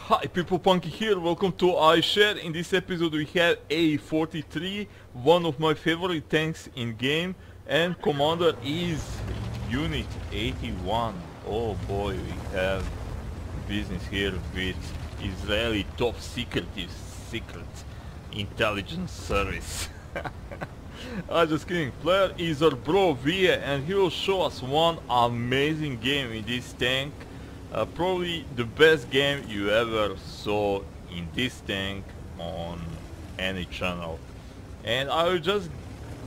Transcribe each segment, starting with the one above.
Hi people, Punky here, welcome to iSHARE. In this episode we have A-43, one of my favorite tanks in game, and commander is Unit 81. Oh boy, we have business here with Israeli top secret intelligence service. I'm just kidding. Player is our bro Via, and he will show us one amazing game in this tank. Probably the best game you ever saw in this tank on any channel. And I will just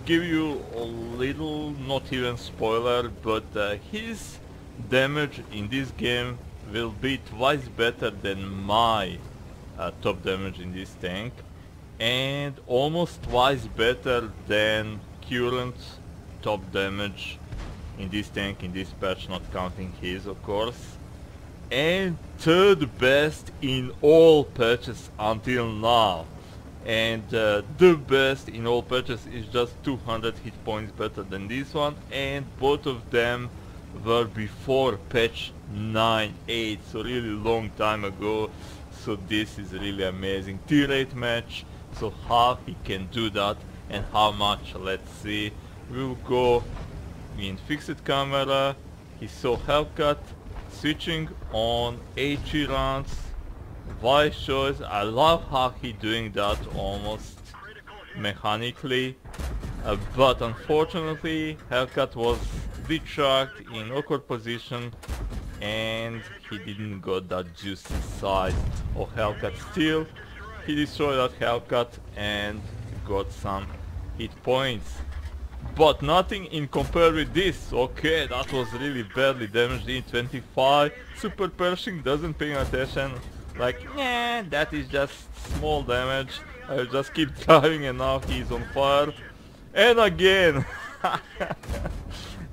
give you a little, not even spoiler, but his damage in this game will be twice better than my top damage in this tank, and almost twice better than current top damage in this tank in this patch, not counting his of course, and third best in all patches until now. And the best in all patches is just 200 hit points better than this one, and both of them were before patch 9.8, so really long time ago. So this is really amazing tier 8 match. So how he can do that and how much, let's see. We'll go in fixed camera. He saw Hellcat, switching on HE rounds, wise choice. I love how he doing that almost mechanically, but unfortunately Hellcat was detracked in awkward position and he didn't got that juicy side of Hellcat. Still, he destroyed that Hellcat and got some hit points, but nothing in compare with this. Okay, that was really badly damaged in 25. Super Pershing doesn't pay attention, like, yeah, that is just small damage, I'll just keep driving, and now he's on fire. And again,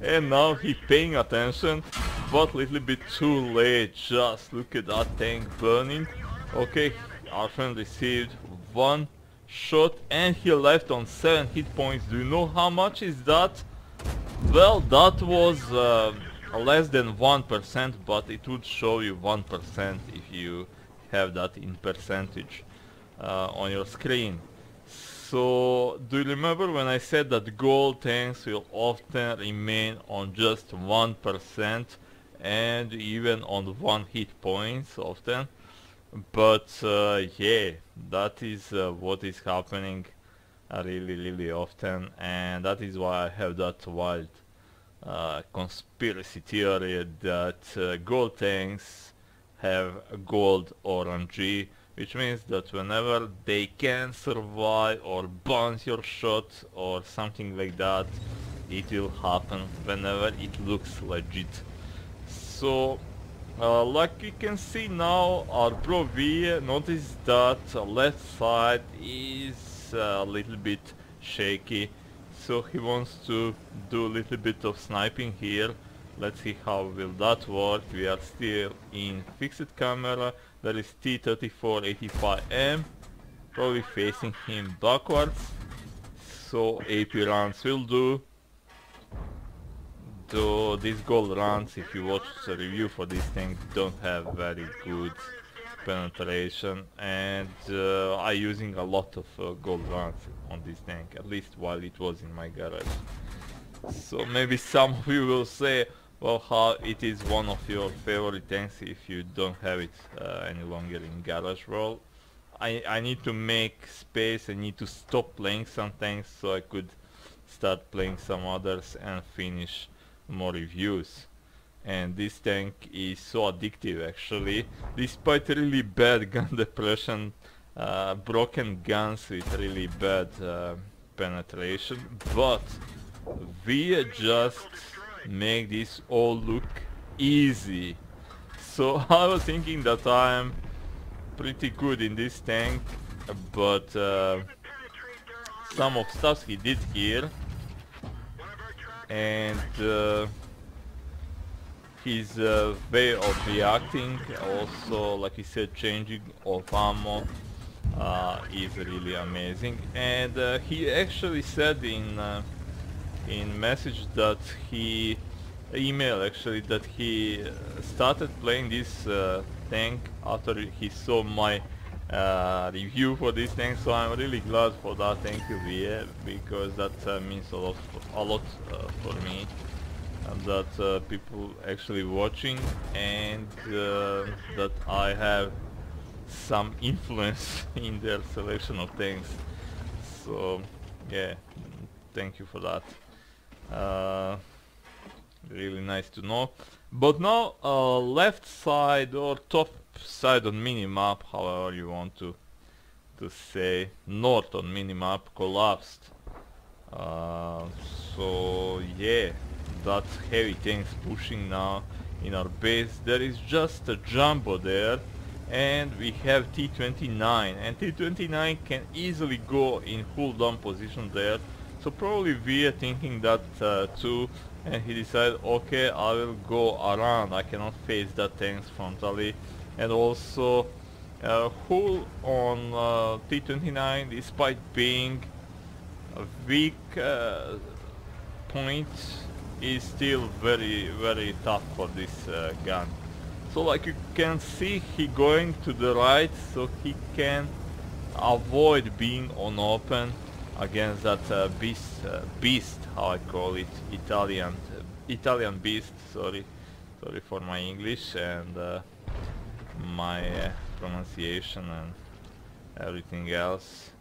and now he's paying attention, but little bit too late. Just look at that tank burning. Okay, our friend received one shot and he left on 7 hit points. Do you know how much is that? Well, that was less than 1%, but it would show you 1% if you have that in percentage on your screen. So do you remember when I said that gold tanks will often remain on just 1% and even on 1 hit points often? But yeah, that is what is happening really often, and that is why I have that wild conspiracy theory that gold tanks have gold RNG, which means that whenever they can survive or bounce your shot or something like that, it will happen whenever it looks legit. So like you can see now, our Pro V, notice that left side is a little bit shaky, so he wants to do a little bit of sniping here. Let's see how will that work. We are still in fixed camera. There is T-34-85M, probably facing him backwards, so AP rounds will do. So these gold rounds, if you watch the review for this tank, don't have very good penetration, and I using a lot of gold rounds on this tank, at least while it was in my garage. So maybe some of you will say, well, how it is one of your favorite tanks if you don't have it any longer in garage. Well, I need to make space, I need to stop playing some tanks so I could start playing some others and finish more reviews. And this tank is so addictive actually, despite really bad gun depression, broken guns with really bad penetration, but we just make this all look easy. So I was thinking that I'm pretty good in this tank, but some of stuff he did here, and his way of reacting, also like he said, changing of ammo, is really amazing. And he actually said in message that he email actually that he started playing this tank after he saw my review for this tank, so I'm really glad for that. Thank you, VA, because that means a lot for me, and that people actually watching, and that I have some influence in their selection of tanks. So yeah, thank you for that. Really nice to know. But now left side or top side on minimap, however you want to say, north on minimap collapsed. So yeah, that heavy tanks pushing now in our base. There is just a jumbo there, and we have T-29, and T-29 can easily go in full down position there. So probably we are thinking that too, and he decided, okay, I will go around, I cannot face that tanks frontally. And also hull on T-29, despite being a weak point, is still very tough for this gun. So like you can see, he going to the right, so he can avoid being on open against that beast, how I call it, Italian beast. Sorry for my English and my pronunciation and everything else,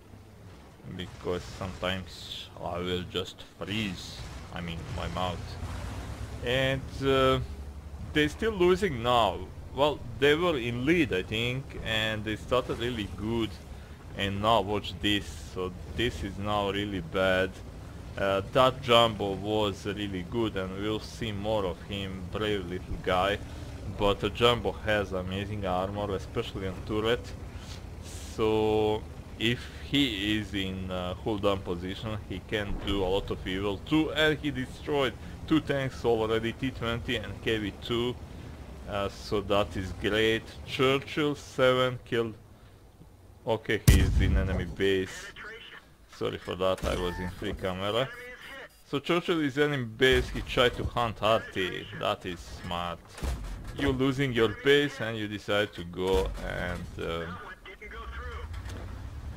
because sometimes I will just freeze, I mean my mouth. And they're still losing now. Well, they were in lead, I think, and they started really good, and now watch this. So this is now really bad. That jumbo was really good, and we'll see more of him, brave little guy. But the jumbo has amazing armor, especially on turret. So if he is in full down position, he can do a lot of evil too, and he destroyed 2 tanks already, T-20 and KV-2. So that is great. Churchill 7 killed. Okay, he is in enemy base. Sorry for that, I was in free camera. So Churchill is enemy base, he tried to hunt Arty. That is smart. You're losing your base and you decide to go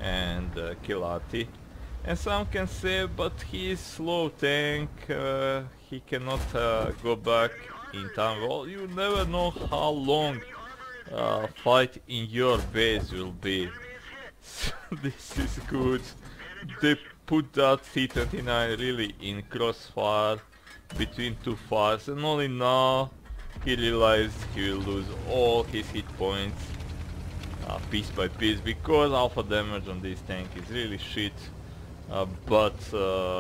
and kill Arty. And some can say, but he is slow tank, he cannot go back in time. Well, you never know how long fight in your base will be. So this is good. They put that T-29 really in crossfire between 2 fires, and only now he realized he will lose all his hit points piece by piece, because alpha damage on this tank is really shit, but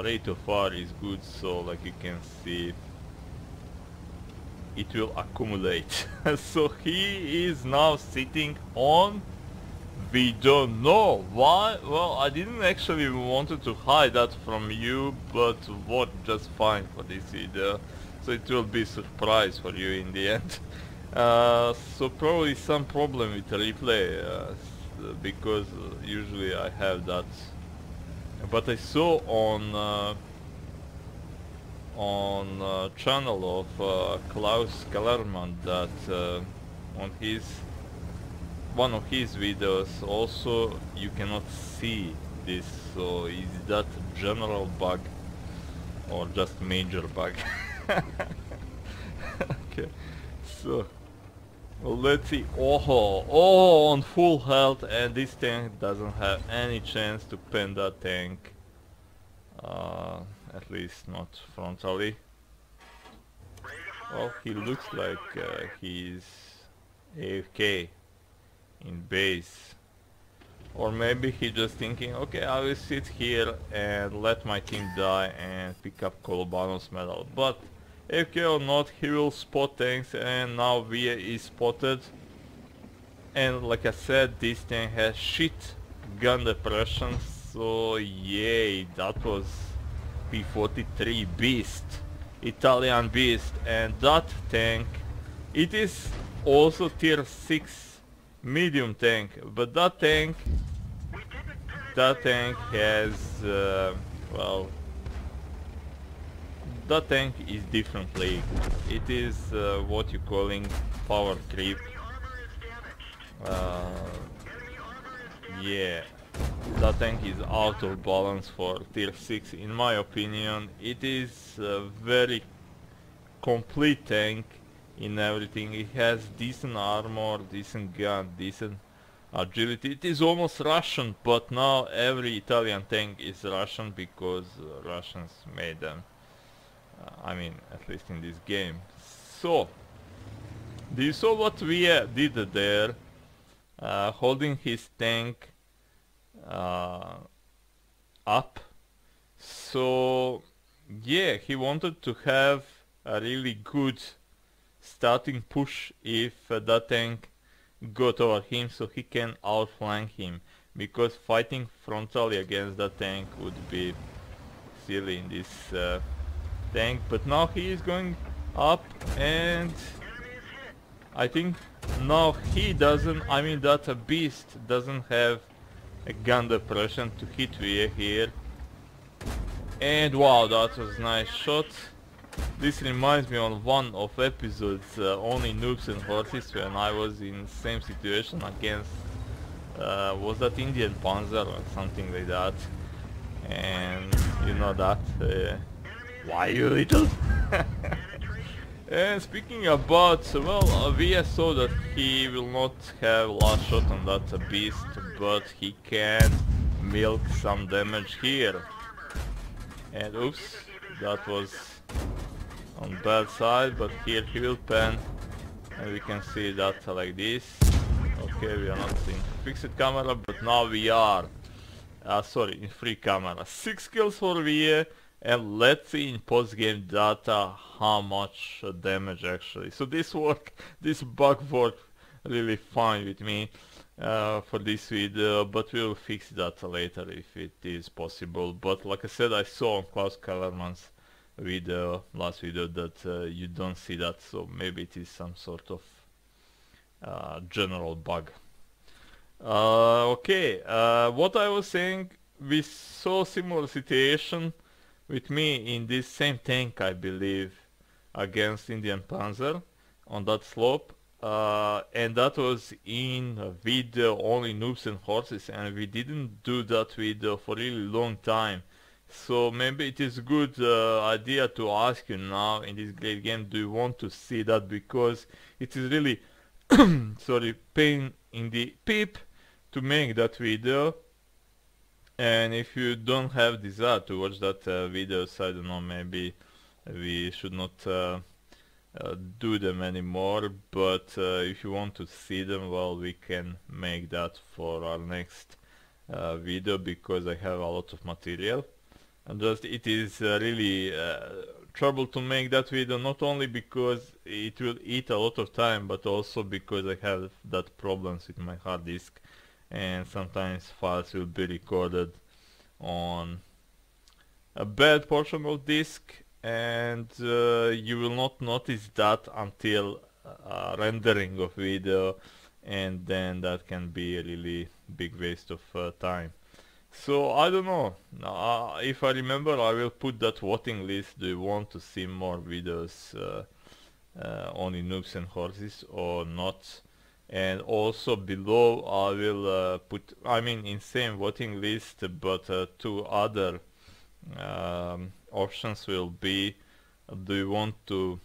rate of fire is good, so like you can see it will accumulate. So he is now sitting on, we don't know why. Well, I didn't actually wanted to hide that from you, but WoT just fine for this video, so it will be surprise for you in the end. So probably some problem with replay, because usually I have that, but I saw on channel of Klaus Kellerman that on one of his videos also you cannot see this. So is that general bug or just major bug? Okay, so let's see. Oh, on full health, and this tank doesn't have any chance to pen that tank, at least not frontally. Well, he looks like he's AFK in base, or maybe he just thinking, okay, I will sit here and let my team die and pick up Kolobanov's medal. But AFK or not, he will spot tanks, and now VA is spotted. And like I said, this tank has shit gun depression, so yay, that was P-43 beast, Italian beast. And that tank, it is also tier 6 medium tank, but that tank has well, that tank is different league. It is what you calling power creep, Uh, yeah, that tank is out of balance for tier 6 in my opinion. It is a very complete tank in everything. It has decent armor, decent gun, decent agility. It is almost Russian, but now every Italian tank is Russian because Russians made them. I mean, at least in this game. So, do you saw what we did there? Holding his tank uh, up. So, yeah, he wanted to have a really good starting push if that tank got over him, so he can outflank him, because fighting frontally against that tank would be silly in this tank. But now he is going up, and I think now he doesn't, I mean that beast doesn't have a gun depression to hit here. And wow, that was a nice shot. This reminds me on one of episodes, only noobs and horses, when I was in same situation against, was that Indian Panzer or something like that. And you know that, why you little? And speaking about, well, we saw that he will not have last shot on that beast, but he can milk some damage here. And oops, that was on bad side, but here he will pen, and we can see that like this. Okay, we are not in fixed camera, but now we are. Sorry, in free camera. 6 kills for VA, and let's see in post-game data how much damage actually. So this bug worked really fine with me for this video, but we'll fix that later if it is possible. But like I said, I saw on Klaus Kellerman's video, last video, that you don't see that, so maybe it is some sort of general bug. Okay, what I was saying, we saw similar situation with me in this same tank, I believe, against Indian Panzer on that slope, and that was in a video only noobs and horses, and we didn't do that video for a really long time. So maybe it is a good idea to ask you now in this great game, do you want to see that, because it is really sorry, pain in the peep to make that video. And if you don't have desire to watch that videos, I don't know, maybe we should not do them anymore. But if you want to see them, well, we can make that for our next video, because I have a lot of material. And just it is really trouble to make that video, not only because it will eat a lot of time, but also because I have that problems with my hard disk, and sometimes files will be recorded on a bad portion of disk, and you will not notice that until rendering of video, and then that can be a really big waste of time. So I don't know, if I remember, I will put that voting list. Do you want to see more videos on noobs and horses or not? And also below I will put, I mean in same voting list, but 2 other options will be, do you want to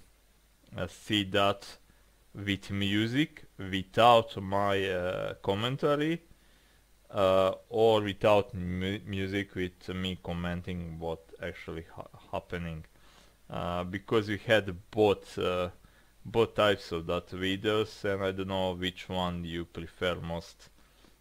see that with music without my commentary, or without music with me commenting what actually happening, because we had both types of that videos, and I don't know which one you prefer most.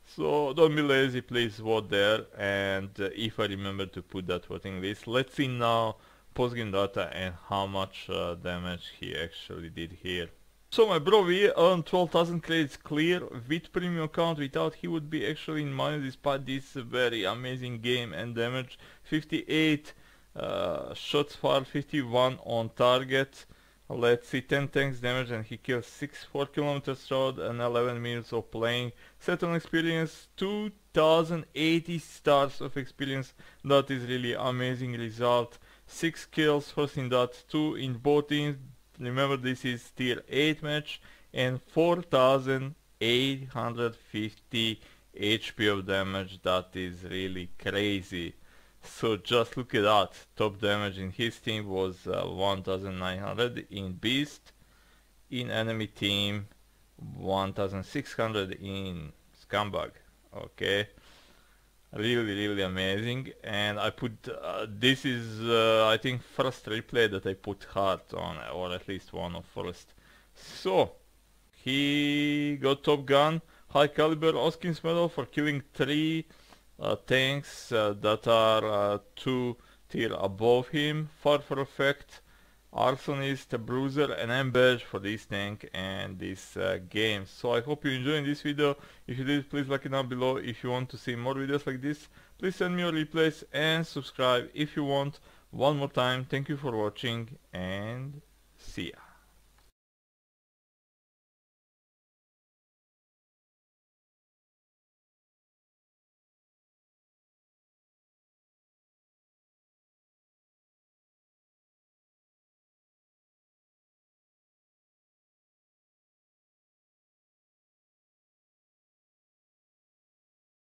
So don't be lazy, please vote there, and if I remember to put that voting list. Let's see now post-game data and how much damage he actually did here. So my bro, we earned 12,000 credits clear with premium account. Without, he would be actually in minus despite this very amazing game and damage. 58 shots fired, 51 on target. Let's see, 10 tanks damage, and he kills 4 kilometers road and 11 minutes of playing. Set on experience, 2080 stars of experience. That is really amazing result. 6 kills, first in that, 2 in both teams. Remember, this is tier 8 match, and 4000 850 HP of damage. That is really crazy. So just look at that. Top damage in his team was 1900 in Beast. In enemy team 1600 in Scumbag. Okay, really amazing. And I put this is I think first replay that I put heart on, or at least one of first. So he got Top Gun, High Caliber Hoskins Medal for killing 3 tanks that are 2 tier above him. Far for Effect, Arsonist, Bruiser, and M badge for this tank and this game. So I hope you enjoyed this video. If you did, please like it down below. If you want to see more videos like this, please send me your replays and subscribe if you want. One more time, thank you for watching and see ya.